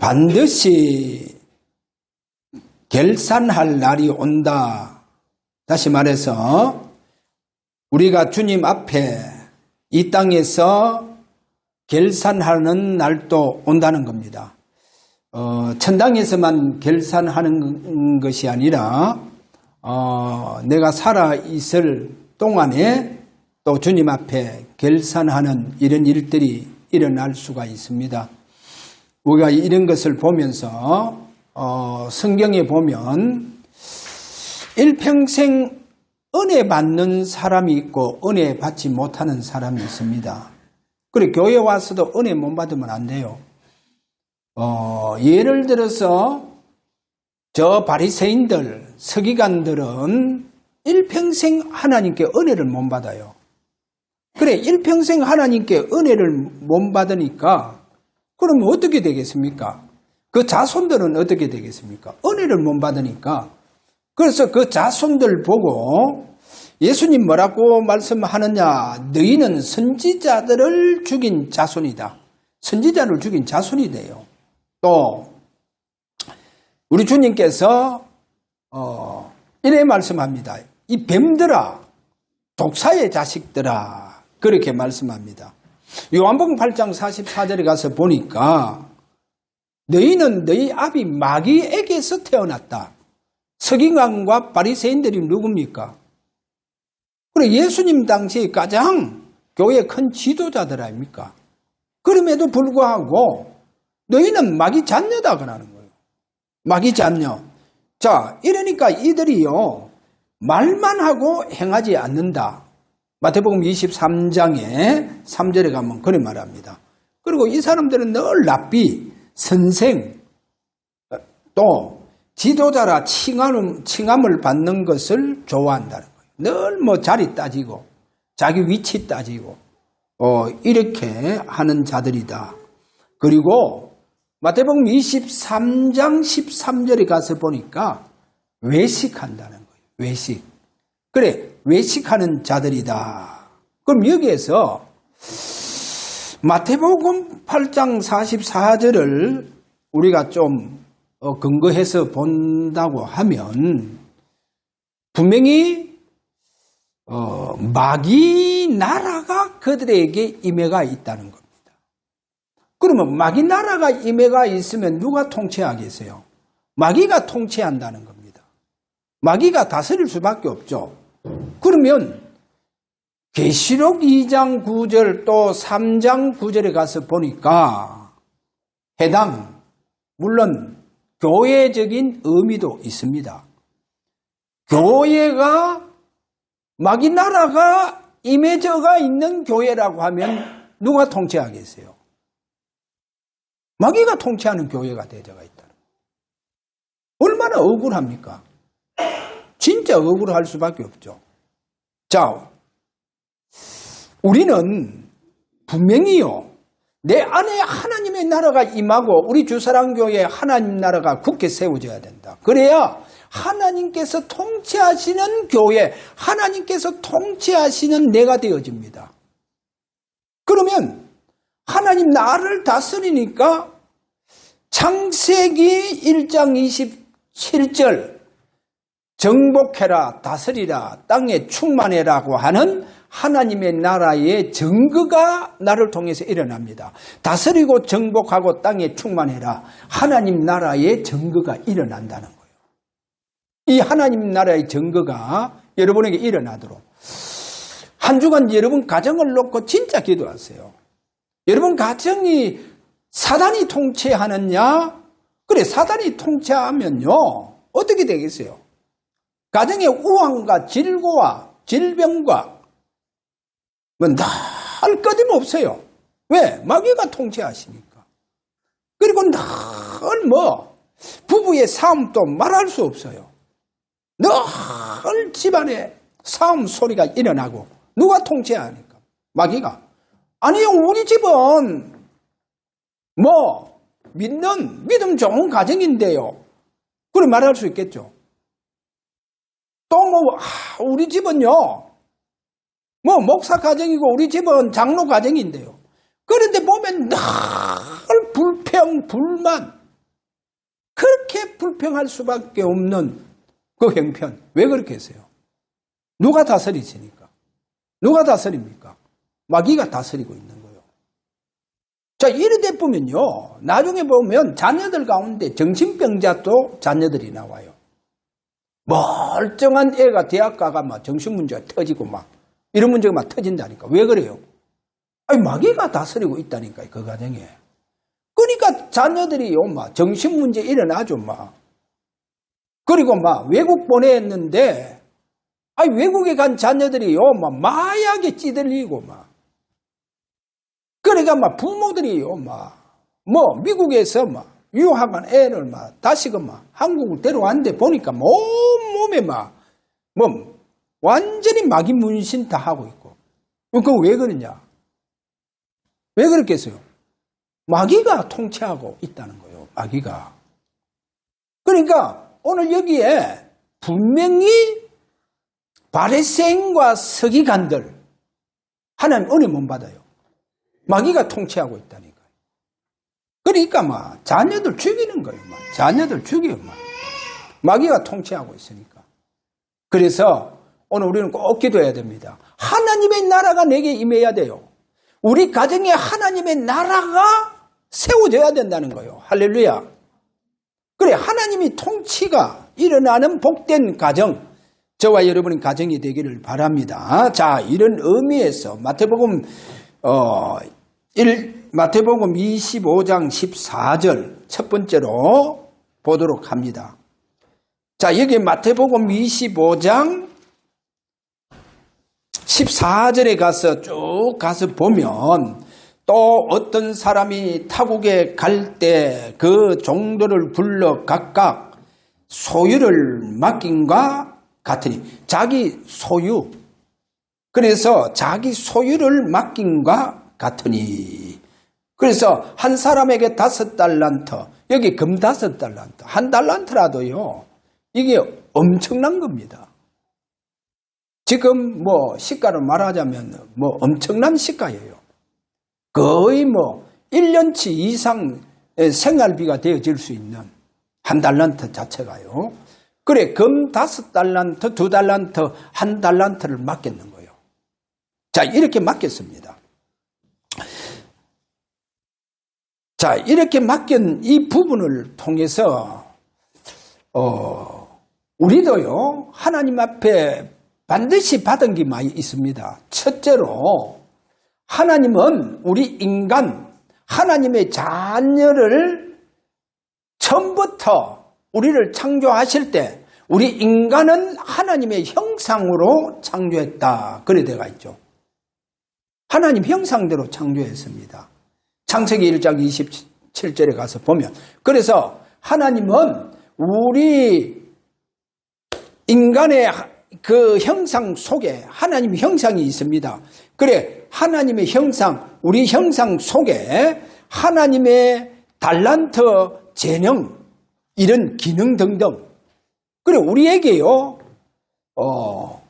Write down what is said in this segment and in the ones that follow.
반드시 결산할 날이 온다. 다시 말해서 우리가 주님 앞에 이 땅에서 결산하는 날도 온다는 겁니다. 천당에서만 결산하는 것이 아니라 내가 살아있을 동안에 또 주님 앞에 결산하는 이런 일들이 일어날 수가 있습니다. 우리가 이런 것을 보면서 성경에 보면 일평생 은혜 받는 사람이 있고 은혜 받지 못하는 사람이 있습니다. 그래 교회 와서도 은혜 못 받으면 안 돼요. 예를 들어서 저 바리새인들, 서기관들은 일평생 하나님께 은혜를 못 받아요. 그래 일평생 하나님께 은혜를 못 받으니까 그러면 어떻게 되겠습니까? 그 자손들은 어떻게 되겠습니까? 은혜를 못 받으니까. 그래서 그 자손들 보고 예수님 뭐라고 말씀하느냐? 너희는 선지자들을 죽인 자손이다. 선지자를 죽인 자손이 돼요. 또 우리 주님께서 이래 말씀합니다. 이 뱀들아, 독사의 자식들아, 그렇게 말씀합니다. 요한복음 8장 44절에 가서 보니까 너희는 너희 아비 마귀에게서 태어났다. 서기관과 바리새인들이 누굽니까? 그래 예수님 당시에 가장 교회의 큰 지도자들 아닙니까? 그럼에도 불구하고 너희는 마귀 자녀다 그러는 거예요. 마귀 자녀. 자, 이러니까 이들이요 말만 하고 행하지 않는다. 마태복음 23장에 3절에 가면 그래 말합니다. 그리고 이 사람들은 늘 랍비, 선생, 또 지도자라 칭함을 받는 것을 좋아한다는 거예요. 늘 뭐 자리 따지고 자기 위치 따지고 이렇게 하는 자들이다. 그리고 마태복음 23장 13절에 가서 보니까 외식한다는 거예요. 외식. 그래 외식하는 자들이다. 그럼 여기에서 마태복음 8장 44절을 우리가 좀 근거해서 본다고 하면 분명히 마귀 나라가 그들에게 임해가 있다는 겁니다. 그러면 마귀 나라가 임해가 있으면 누가 통치하겠어요? 마귀가 통치한다는 겁니다. 마귀가 다스릴 수밖에 없죠. 그러면 계시록 2장 9절 또 3장 9절에 가서 보니까 해당 물론 교회적인 의미도 있습니다. 교회가 마귀 나라가 임해져가 있는 교회라고 하면 누가 통치하겠어요? 마귀가 통치하는 교회가 되어가 있다는 거예요. 얼마나 억울합니까? 진짜 억울할 수밖에 없죠. 자, 우리는 분명히요, 내 안에 하나님의 나라가 임하고 우리 주사랑교회에 하나님 나라가 굳게 세워져야 된다. 그래야 하나님께서 통치하시는 교회, 하나님께서 통치하시는 내가 되어집니다. 그러면 하나님 나를 다스리니까 창세기 1장 27절 정복해라, 다스리라, 땅에 충만해라고 하는 하나님의 나라의 증거가 나를 통해서 일어납니다. 다스리고 정복하고 땅에 충만해라. 하나님 나라의 증거가 일어난다는 거예요. 이 하나님 나라의 증거가 여러분에게 일어나도록 한 주간 여러분 가정을 놓고 진짜 기도하세요. 여러분 가정이 사단이 통치하느냐? 그래, 사단이 통치하면요 어떻게 되겠어요? 가정의 우환과 질고와 질병과 늘 끊임없어요. 왜? 마귀가 통치하시니까. 그리고 늘 부부의 싸움도 말할 수 없어요. 늘 집안에 싸움 소리가 일어나고 누가 통치하니까? 마귀가. 아니요, 우리 집은 믿음 좋은 가정인데요. 그래 말할 수 있겠죠. 또 우리 집은요 목사 가정이고 우리 집은 장로 가정인데요. 그런데 보면 늘 불평, 불만, 그렇게 불평할 수밖에 없는 그 형편. 왜 그렇게 했어요? 누가 다스리십니까? 누가 다스립니까? 마귀가 다스리고 있는 거예요. 자, 이래 보면요. 나중에 보면 자녀들 가운데 정신병자도 자녀들이 나와요. 멀쩡한 애가 대학 가가 막 정신문제가 터지고 막 이런 문제가 막 터진다니까. 왜 그래요? 아니, 마귀가 다스리고 있다니까요, 그 가정에. 그러니까 자녀들이요, 막 정신문제 일어나죠, 막. 그리고 막 외국 보냈는데, 아니, 외국에 간 자녀들이요, 막 마약에 찌들리고 막. 그러니까 막 부모들이요, 막, 뭐, 미국에서 막 유학한 애를 막 다시금 막 한국을 데려왔는데 보니까 막 온몸에 막, 뭐, 완전히 마귀 문신 다 하고 있고. 그거 왜 그러냐? 왜 그렇겠어요? 마귀가 통치하고 있다는 거예요. 마귀가. 그러니까 오늘 여기에 분명히 바리새인과 서기관들 하나님 은혜 못 받아요. 마귀가 통치하고 있다니까요. 그러니까 막 자녀들 죽이는 거예요. 막 자녀들 죽여요. 막 마귀가 통치하고 있으니까. 그래서 오늘 우리는 꼭 기도해야 됩니다. 하나님의 나라가 내게 임해야 돼요. 우리 가정에 하나님의 나라가 세워져야 된다는 거예요. 할렐루야. 그래, 하나님이 통치가 일어나는 복된 가정, 저와 여러분의 가정이 되기를 바랍니다. 자, 이런 의미에서 마태복음 25장 14절 첫 번째로 보도록 합니다. 자, 여기 마태복음 25장 14절에 가서 쭉 가서 보면 또 어떤 사람이 타국에 갈 때 그 종들을 불러 각각 소유를 맡김과 같으니, 자기 소유, 그래서 자기 소유를 맡김과 같으니, 그래서 한 사람에게 5달란트, 여기 금 5달란트, 한 달란트라도요, 이게 엄청난 겁니다. 지금 뭐 시가로 말하자면 뭐 엄청난 시가예요. 거의 뭐 1년치 이상 생활비가 되어질 수 있는 한 달란트 자체가요. 그래, 금 5달란트, 2달란트, 한 달란트를 맡겼는 거예요. 자, 이렇게 맡겼습니다. 자, 이렇게 맡긴 이 부분을 통해서 우리도요, 하나님 앞에 반드시 받은 게 많이 있습니다. 첫째로, 하나님은 우리 인간, 하나님의 자녀를 처음부터 우리를 창조하실 때 우리 인간은 하나님의 형상으로 창조했다. 그래 되어 있죠. 하나님 형상대로 창조했습니다. 창세기 1장 27절에 가서 보면, 그래서 하나님은 우리 인간의 그 형상 속에 하나님의 형상이 있습니다. 그래, 하나님의 형상, 우리 형상 속에 하나님의 달란트, 재능, 이런 기능 등등, 그래, 우리에게요,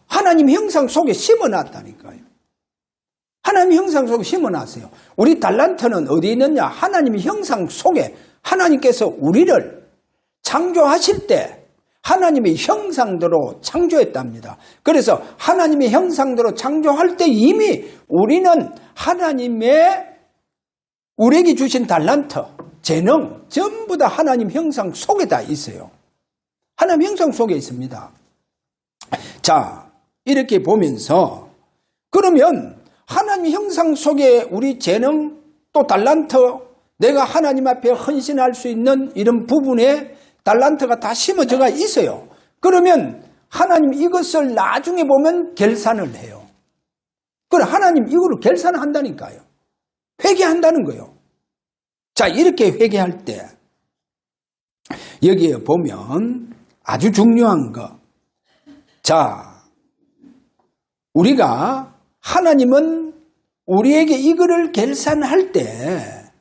하나님 형상 속에 심어놨다니까요. 하나님 형상 속에 심어놨어요. 우리 달란트는 어디 있느냐? 하나님의 형상 속에 하나님께서 우리를 창조하실 때 하나님의 형상대로 창조했답니다. 그래서 하나님의 형상대로 창조할 때 이미 우리는 하나님의 우리에게 주신 달란트, 재능, 전부 다 하나님 형상 속에 다 있어요. 하나님 형상 속에 있습니다. 자, 이렇게 보면서 그러면 하나님 형상 속에 우리 재능, 또 달란트, 내가 하나님 앞에 헌신할 수 있는 이런 부분에 달란트가 다 심어져가 있어요. 그러면 하나님 이것을 나중에 보면 결산을 해요. 그럼 하나님 이거를 결산한다니까요. 회개한다는 거예요. 자, 이렇게 회개할 때 여기에 보면 아주 중요한 거. 자, 우리가 하나님은 우리에게 이거를 결산할 때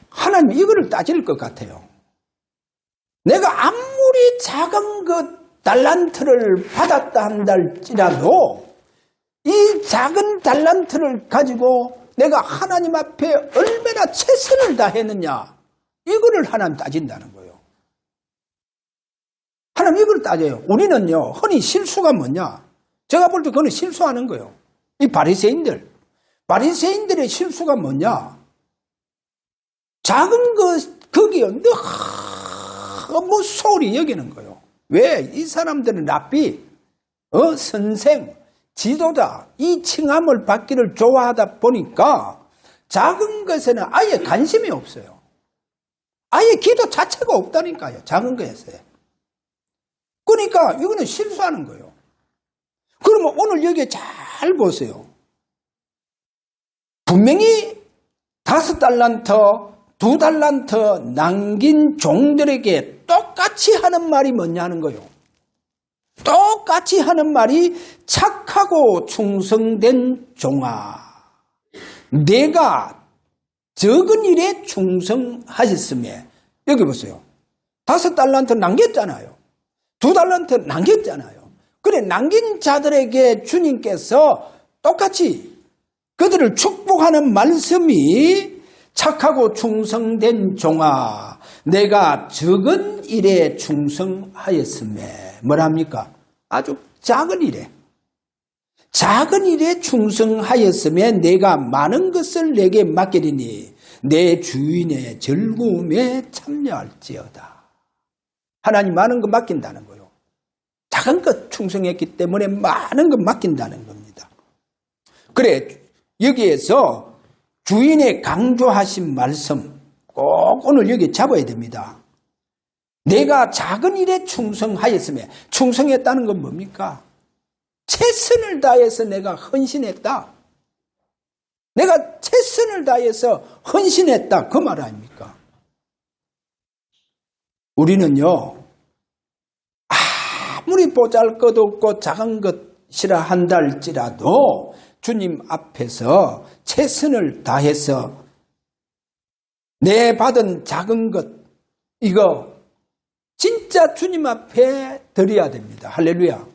하나님 이거를 따질 것 같아요. 내가 아무리 작은 것 달란트를 받았다 한달지라도 이 작은 달란트를 가지고 내가 하나님 앞에 얼마나 최선을 다했느냐, 이거를 하나님 따진다는 거예요. 하나님 이걸 따져요. 우리는요, 흔히 실수가 뭐냐? 제가 볼 때 그거는 실수하는 거예요. 이 바리새인들의 실수가 뭐냐? 작은 것, 거기요, 너무 소홀히 여기는 거예요. 왜? 이 사람들은 랍비, 선생, 지도자, 이 칭함을 받기를 좋아하다 보니까 작은 것에는 아예 관심이 없어요. 아예 기도 자체가 없다니까요. 작은 것에. 그러니까 이거는 실수하는 거예요. 그러면 오늘 여기에 잘 보세요. 분명히 5달란트, 2달란트 남긴 종들에게 똑같이 하는 말이 뭐냐는 거예요. 똑같이 하는 말이 착하고 충성된 종아, 내가 적은 일에 충성하셨으며. 여기 보세요. 5달란트 남겼잖아요. 2달란트 남겼잖아요. 그래, 남긴 자들에게 주님께서 똑같이 그들을 축복하는 말씀이 착하고 충성된 종아, 내가 적은 일에 충성하였으며. 뭐랍니까? 아주 작은 일에. 작은 일에 충성하였으며 내가 많은 것을 내게 맡기리니 내 주인의 즐거움에 참여할지어다. 하나님 많은 것 맡긴다는 거예요. 작은 것 충성했기 때문에 많은 것 맡긴다는 겁니다. 그래, 여기에서 주인의 강조하신 말씀 꼭 오늘 여기 잡아야 됩니다. 내가 작은 일에 충성하였으며, 충성했다는 건 뭡니까? 최선을 다해서 내가 헌신했다. 내가 최선을 다해서 헌신했다. 그 말 아닙니까? 우리는요, 아무리 보잘것없고 작은 것이라 한다 할지라도 주님 앞에서 최선을 다해서 내 받은 작은 것, 이거 진짜 주님 앞에 드려야 됩니다. 할렐루야.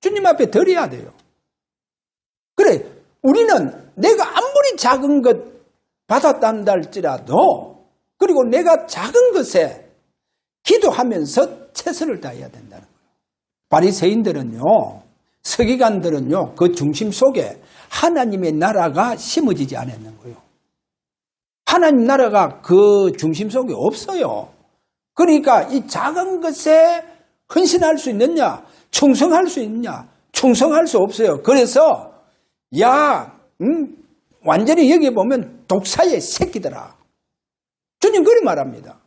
주님 앞에 드려야 돼요. 그래, 우리는 내가 아무리 작은 것 받았단다 할지라도, 그리고 내가 작은 것에 기도하면서 최선을 다해야 된다는 거예요. 바리새인들은요, 서기관들은요, 그 중심 속에 하나님의 나라가 심어지지 않았는 거예요. 하나님 나라가 그 중심 속에 없어요. 그러니까 이 작은 것에 헌신할 수 있느냐? 충성할 수 있느냐? 충성할 수 없어요. 그래서 완전히 여기 보면 독사의 새끼들아. 주님 그리 말합니다.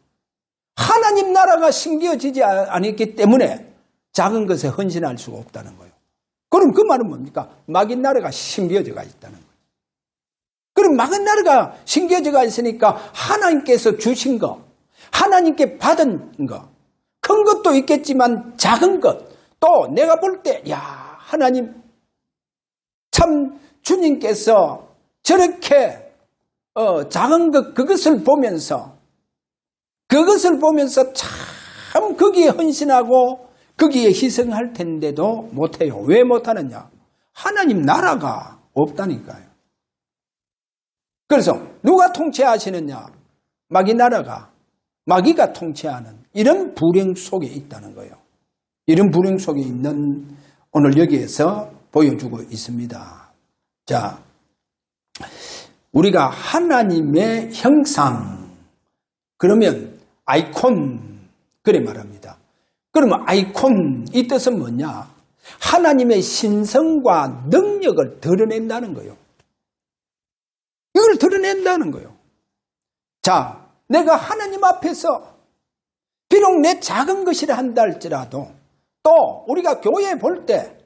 하나님 나라가 심겨지지 않았기 때문에 작은 것에 헌신할 수가 없다는 거예요. 그럼 그 말은 뭡니까? 막인 나라가 심겨져가 있다는 거예요. 그럼 막인 나라가 심겨져가 있으니까 하나님께서 주신 거, 하나님께 받은 거, 큰 것도 있겠지만 작은 것, 또 내가 볼 때 하나님 참 주님께서 저렇게 작은 것, 그것을 보면서 참 거기에 헌신하고 거기에 희생할 텐데도 못해요. 왜 못하느냐? 하나님 나라가 없다니까요. 그래서 누가 통치하시느냐? 마귀가 통치하는 이런 불행 속에 있다는 거예요. 이런 불행 속에 있는 오늘 여기에서 보여주고 있습니다. 자, 우리가 하나님의 형상, 그러면 아이콘, 그래 말합니다. 그러면 아이콘, 이 뜻은 뭐냐? 하나님의 신성과 능력을 드러낸다는 거예요. 이걸 드러낸다는 거예요. 자, 내가 하나님 앞에서 비록 내 작은 것이라 한다 할지라도, 또 우리가 교회에 볼 때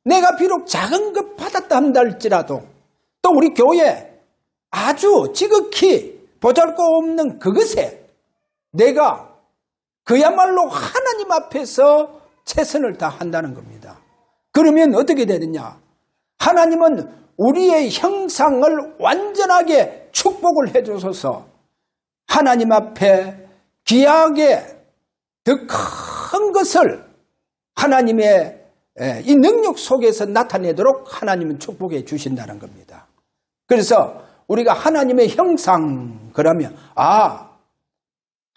내가 비록 작은 것 받았다 한다 할지라도, 또 우리 교회 아주 지극히 보잘것없는 그것에 내가 그야말로 하나님 앞에서 최선을 다한다는 겁니다. 그러면 어떻게 되느냐? 하나님은 우리의 형상을 완전하게 축복을 해주셔서 하나님 앞에 귀하게 더 큰 것을 하나님의 이 능력 속에서 나타내도록 하나님은 축복해 주신다는 겁니다. 그래서 우리가 하나님의 형상, 그러면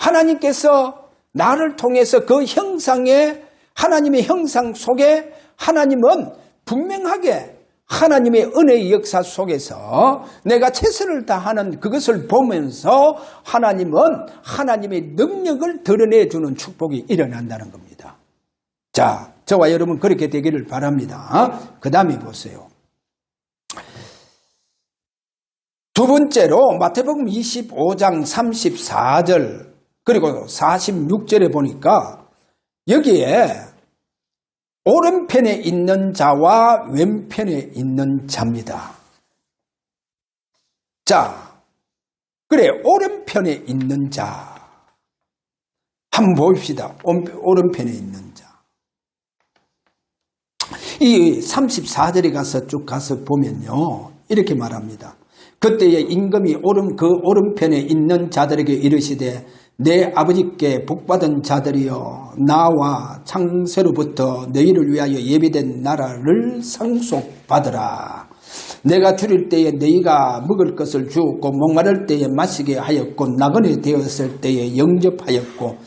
하나님께서 나를 통해서 그 형상의 하나님의 형상 속에 하나님은 분명하게 하나님의 은혜의 역사 속에서 내가 최선을 다하는 그것을 보면서 하나님은 하나님의 능력을 드러내주는 축복이 일어난다는 겁니다. 자, 저와 여러분 그렇게 되기를 바랍니다. 그 다음에 보세요. 두 번째로 마태복음 25장 34절 그리고 46절에 보니까 여기에 오른편에 있는 자와 왼편에 있는 자입니다. 자, 그래 오른편에 있는 자 한번 봅시다. 오른편에 있는 자. 이 34절에 가서 쭉 가서 보면요 이렇게 말합니다. 그때에 임금이 그 오른편에 있는 자들에게 이르시되 내 아버지께 복받은 자들이여 나와 창세로부터 너희를 위하여 예비된 나라를 상속받으라. 내가 줄일 때에 너희가 먹을 것을 주었고 목마를 때에 마시게 하였고 나그네 되었을 때에 영접하였고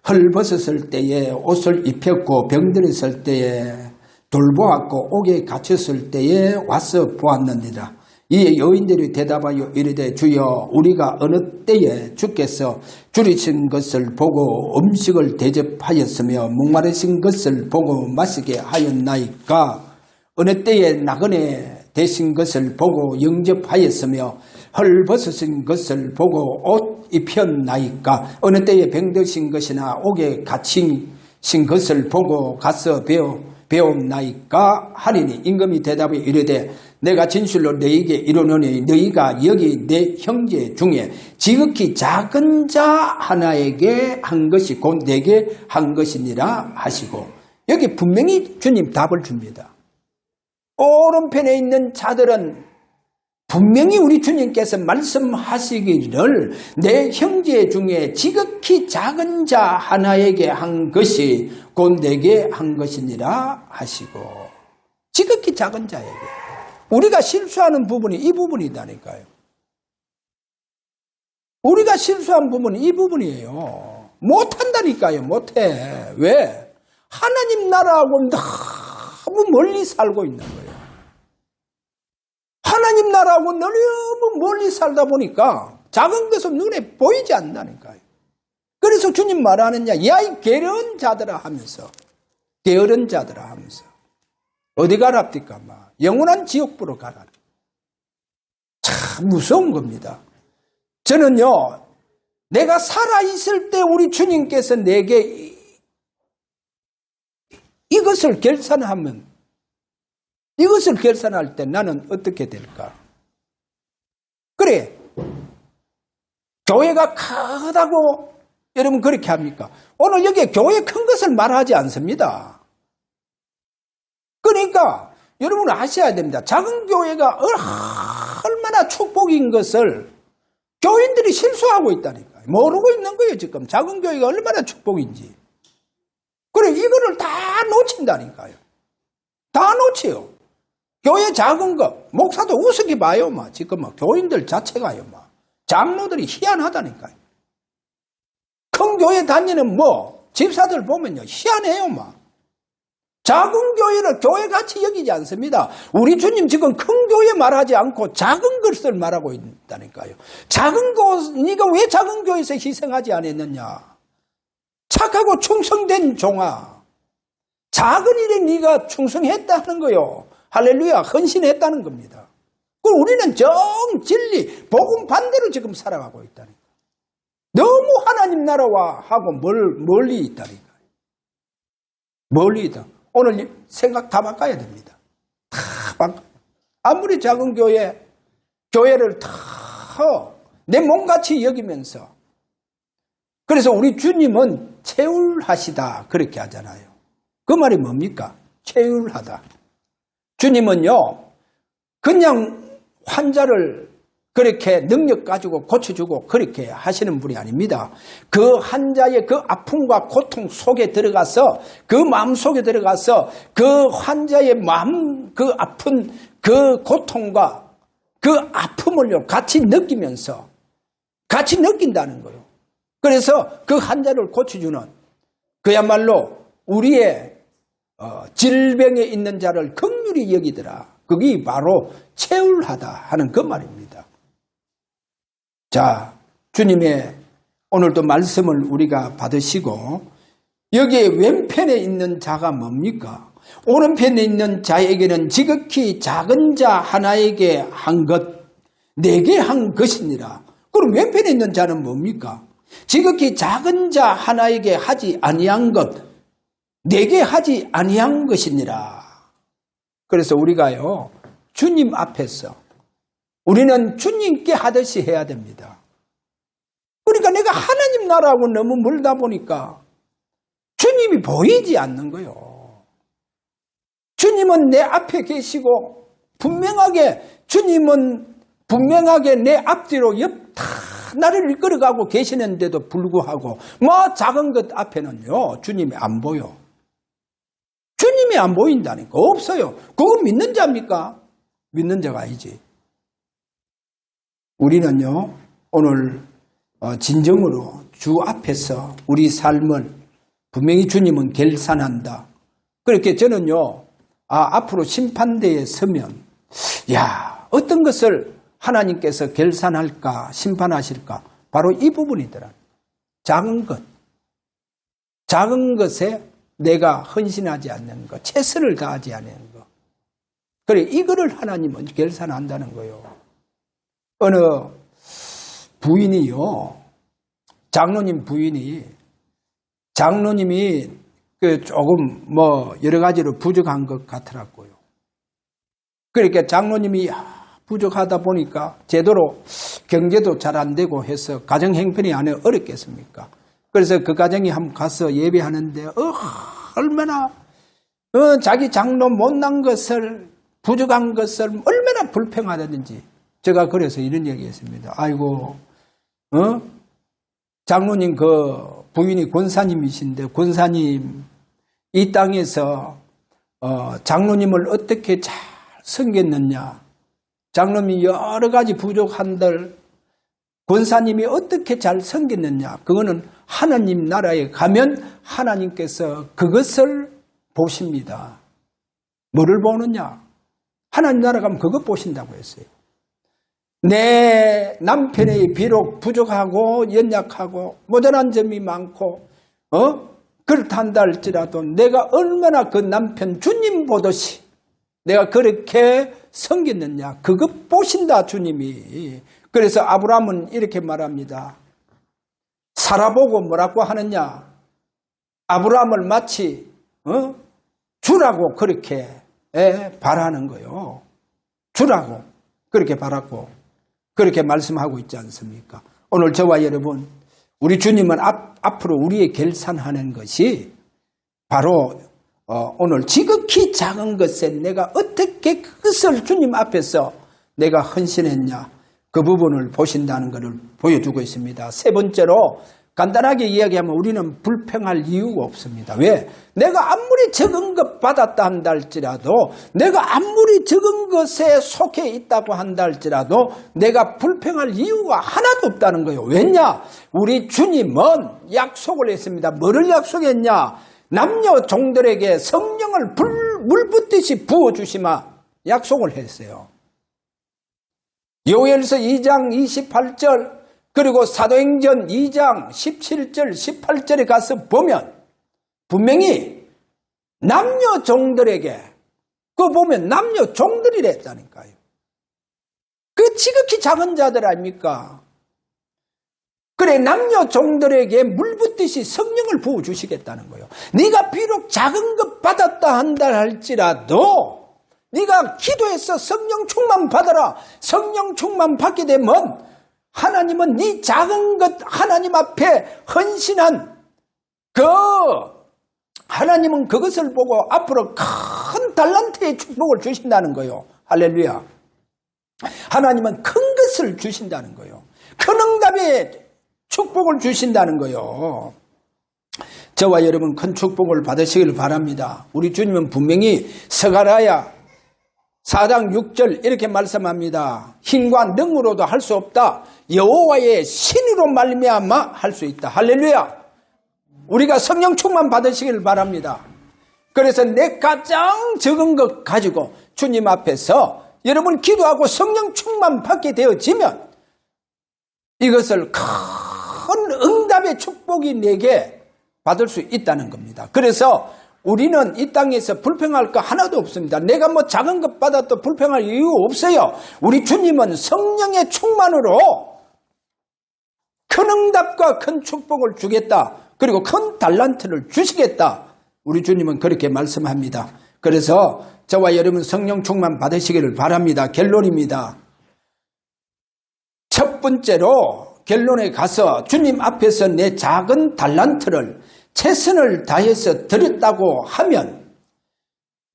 헐벗었을 때에 옷을 입혔고 병들었을 때에 돌보았고 옥에 갇혔을 때에 와서 보았느니라. 이에 여인들이 대답하여 이르되 주여 우리가 어느 때에 주께서 줄이신 것을 보고 음식을 대접하였으며 목마르신 것을 보고 마시게 하였나이까. 어느 때에 나그네 되신 것을 보고 영접하였으며 헐벗으신 것을 보고 옷 입혔나이까. 어느 때에 병드신 것이나 옥에 갇힌 것을 보고 가서 배웠나이까 하리니. 임금이 대답해 이르되 내가 진실로 너희에게 이르노니 너희가 여기 내 형제 중에 지극히 작은 자 하나에게 한 것이 곧 내게 한 것이니라 하시고, 여기 분명히 주님 답을 줍니다. 오른편에 있는 자들은 분명히 우리 주님께서 말씀하시기를 내 형제 중에 지극히 작은 자 하나에게 한 것이 곧 내게 한 것이니라 하시고, 지극히 작은 자에게. 우리가 실수하는 부분이 이 부분이다니까요. 우리가 실수한 부분이 이 부분이에요. 못한다니까요. 못해. 왜? 하나님 나라하고 너무 멀리 살고 있는 거예요. 하나님 나라하고 너무 멀리 살다 보니까 작은 것은 눈에 보이지 않는다니까요. 그래서 주님 말하느냐, 야 이 게으른 자들아 하면서, 게으른 자들아 하면서 어디 가랍니까? 영원한 지옥부로 가라. 참 무서운 겁니다. 저는요, 내가 살아있을 때 우리 주님께서 내게 이것을 결산하면, 이것을 결산할 때 나는 어떻게 될까? 그래, 교회가 크다고 여러분 그렇게 합니까? 오늘 여기에 교회 큰 것을 말하지 않습니다. 그러니까 여러분 아셔야 됩니다. 작은 교회가 얼마나 축복인 것을 교인들이 실수하고 있다니까요. 모르고 있는 거예요. 지금 작은 교회가 얼마나 축복인지. 그래, 이거를 다 놓친다니까요. 다 놓쳐요. 교회 작은 거, 목사도 우습게 봐요. 지금 교인들 자체가요. 장로들이 희한하다니까요. 큰 교회 다니는 집사들 보면요, 희한해요. 작은 교회를 교회같이 여기지 않습니다. 우리 주님 지금 큰 교회 말하지 않고 작은 것을 말하고 있다니까요. 작은 것, 네가 왜 작은 교회에서 희생하지 않았느냐? 착하고 충성된 종아. 작은 일에 네가 충성했다는 거요. 할렐루야, 헌신했다는 겁니다. 그럼 우리는 정, 진리, 복음 반대로 지금 살아가고 있다니까. 너무 하나님 나라와 하고 멀리 있다니까. 멀리 있다. 오늘 생각 다 바꿔야 됩니다. 다 바꿔. 아무리 작은 교회를 다 내 몸같이 여기면서. 그래서 우리 주님은 체울하시다 그렇게 하잖아요. 그 말이 뭡니까? 체울하다. 주님은요, 그냥 환자를 그렇게 능력 가지고 고쳐주고 그렇게 하시는 분이 아닙니다. 그 환자의 그 아픔과 고통 속에 들어가서, 그 마음 속에 들어가서 그 환자의 마음, 그 아픈 그 고통과 그 아픔을 같이 느끼면서 같이 느낀다는 거예요. 그래서 그 환자를 고쳐주는 그야말로 우리의 질병에 있는 자를 긍휼히 여기더라. 그게 바로 채울하다 하는 그 말입니다. 자, 주님의 오늘도 말씀을 우리가 받으시고 여기에 왼편에 있는 자가 뭡니까? 오른편에 있는 자에게는 지극히 작은 자 하나에게 한 것, 내게 한 것이니라. 그럼 왼편에 있는 자는 뭡니까? 지극히 작은 자 하나에게 하지 아니한 것, 내게 하지 아니한 것이니라. 그래서 우리가요, 주님 앞에서 우리는 주님께 하듯이 해야 됩니다. 그러니까 내가 하나님 나라하고 너무 멀다 보니까 주님이 보이지 않는 거예요. 주님은 내 앞에 계시고 주님은 분명하게 내 앞뒤로 다 나를 이끌어가고 계시는데도 불구하고 뭐 작은 것 앞에는요 주님이 안 보여. 주님이 안 보인다니까. 없어요. 그건 믿는 자입니까? 믿는 자가 아니지. 우리는요 오늘 진정으로 주 앞에서 우리 삶을 분명히 주님은 결산한다. 그렇게 저는요 앞으로 심판대에 서면 어떤 것을 하나님께서 결산할까 심판하실까 바로 이 부분이더라. 작은 것에 내가 헌신하지 않는 것, 최선을 다하지 않는 것. 그래 이거를 하나님은 결산한다는 거예요. 어느 부인이요, 장로님 부인이 장로님이 조금 여러 가지로 부족한 것 같더라고요. 그러니까 장로님이 부족하다 보니까 제대로 경제도 잘 안 되고 해서 가정 형편이 안 어렵겠습니까? 그래서 그 가정에 한번 가서 예배하는데 얼마나 자기 장로 못난 것을 부족한 것을 얼마나 불평하다든지 제가 그래서 이런 얘기했습니다. 아이고 장로님 그 부인이 권사님이신데 권사님 이 땅에서 장로님을 어떻게 잘 섬겼느냐, 장로님이 여러 가지 부족한들 권사님이 어떻게 잘 섬겼느냐, 그거는 하나님 나라에 가면 하나님께서 그것을 보십니다. 뭐를 보느냐? 하나님 나라 가면 그것 보신다고 했어요. 내 남편이 비록 부족하고 연약하고 모자란 점이 많고 그렇단다 할지라도 내가 얼마나 그 남편 주님 보듯이 내가 그렇게 섬겼느냐 그것 보신다 주님이. 그래서 아브라함은 이렇게 말합니다. 살아보고 뭐라고 하느냐, 아브라함을 마치 주라고 그렇게 바라는 거예요. 주라고 그렇게 바랐고 그렇게 말씀하고 있지 않습니까? 오늘 저와 여러분, 우리 주님은 앞으로 우리의 결산하는 것이 바로 오늘 지극히 작은 것에 내가 어떻게 그것을 주님 앞에서 내가 헌신했냐 그 부분을 보신다는 것을 보여주고 있습니다. 세 번째로 간단하게 이야기하면 우리는 불평할 이유가 없습니다. 왜? 내가 아무리 적은 것 받았다 한다 할지라도 내가 아무리 적은 것에 속해 있다고 한다 할지라도 내가 불평할 이유가 하나도 없다는 거예요. 왜냐? 우리 주님은 약속을 했습니다. 뭐를 약속했냐? 남녀 종들에게 성령을 물 붓듯이 부어주시마 약속을 했어요. 요엘서 2장 28절 그리고 사도행전 2장 17절 18절에 가서 보면 분명히 남녀 종들에게 그거 보면 남녀 종들이랬다니까요. 그 지극히 작은 자들 아닙니까? 그래 남녀 종들에게 물 붓듯이 성령을 부어주시겠다는 거예요. 네가 비록 작은 것 받았다 한다 할지라도 네가 기도해서 성령 충만 받아라. 성령 충만 받게 되면 하나님은 네 작은 것 하나님 앞에 헌신한 하나님은 그것을 보고 앞으로 큰 달란트의 축복을 주신다는 거예요. 할렐루야. 하나님은 큰 것을 주신다는 거예요. 큰 응답의 축복을 주신다는 거예요. 저와 여러분 큰 축복을 받으시길 바랍니다. 우리 주님은 분명히 서가라야 4장 6절 이렇게 말씀합니다. 힘과 능으로도 할 수 없다. 여호와의 신으로 말미암아 할 수 있다. 할렐루야. 우리가 성령 충만 받으시길 바랍니다. 그래서 내 가장 적은 것 가지고 주님 앞에서 여러분 기도하고 성령 충만 받게 되어지면 이것을 큰 응답의 축복이 내게 받을 수 있다는 겁니다. 그래서 우리는 이 땅에서 불평할 거 하나도 없습니다. 내가 뭐 작은 것 받아도 불평할 이유 없어요. 우리 주님은 성령의 충만으로 큰 응답과 큰 축복을 주겠다. 그리고 큰 달란트를 주시겠다. 우리 주님은 그렇게 말씀합니다. 그래서 저와 여러분 성령 충만 받으시기를 바랍니다. 결론입니다. 첫 번째로 결론에 가서 주님 앞에서 내 작은 달란트를 최선을 다해서 드렸다고 하면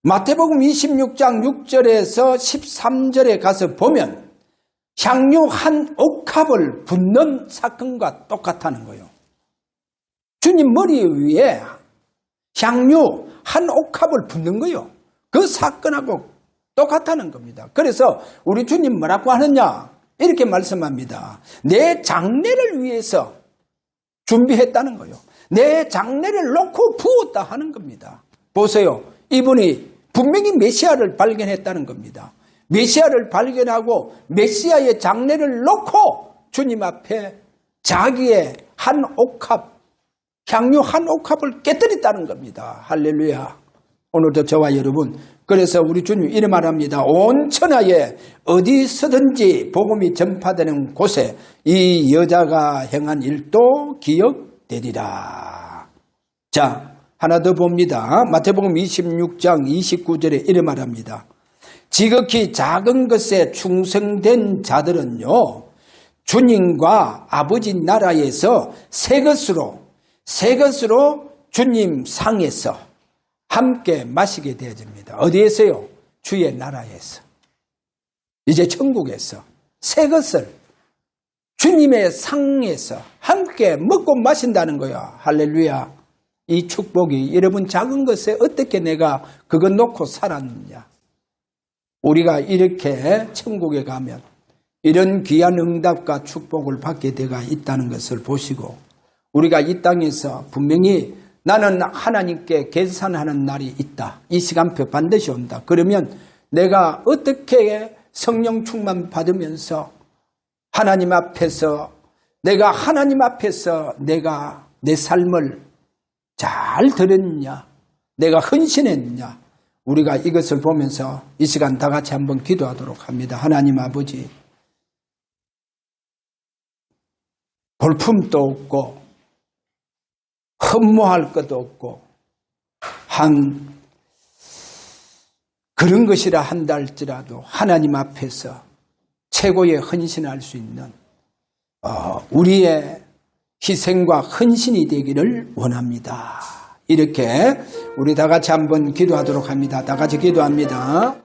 마태복음 26장 6절에서 13절에 가서 보면 향유 한 옥합을 붓는 사건과 똑같다는 거예요. 주님 머리 위에 향유 한 옥합을 붓는 거예요. 그 사건하고 똑같다는 겁니다. 그래서 우리 주님 뭐라고 하느냐? 이렇게 말씀합니다. 내 장래를 위해서 준비했다는 거예요. 내 장래를 놓고 부었다 하는 겁니다. 보세요. 이분이 분명히 메시아를 발견했다는 겁니다. 메시아를 발견하고 메시아의 장래를 놓고 주님 앞에 자기의 한 옥합, 향유 한 옥합을 깨뜨렸다는 겁니다. 할렐루야. 오늘도 저와 여러분, 그래서 우리 주님 이래 말합니다. 온 천하에 어디서든지 복음이 전파되는 곳에 이 여자가 행한 일도 기억되리라. 자, 하나 더 봅니다. 마태복음 26장 29절에 이래 말합니다. 지극히 작은 것에 충성된 자들은요, 주님과 아버지 나라에서 새 것으로 주님 상에서 함께 마시게 되어집니다. 어디에서요? 주의 나라에서. 이제 천국에서 새 것을 주님의 상에서 함께 먹고 마신다는 거야. 할렐루야. 이 축복이 여러분 작은 것에 어떻게 내가 그거 놓고 살았느냐. 우리가 이렇게 천국에 가면 이런 귀한 응답과 축복을 받게 되어 있다는 것을 보시고 우리가 이 땅에서 분명히 나는 하나님께 계산하는 날이 있다. 이 시간표 반드시 온다. 그러면 내가 어떻게 성령 충만 받으면서 하나님 앞에서 내가 내 삶을 잘 드렸느냐, 내가 헌신했느냐, 우리가 이것을 보면서 이 시간 다 같이 한번 기도하도록 합니다. 하나님 아버지, 볼품도 없고 흠모할 것도 없고 그런 것이라 한다 할지라도 하나님 앞에서 최고의 헌신할 수 있는 우리의 희생과 헌신이 되기를 원합니다. 이렇게 우리 다 같이 한번 기도하도록 합니다. 다 같이 기도합니다.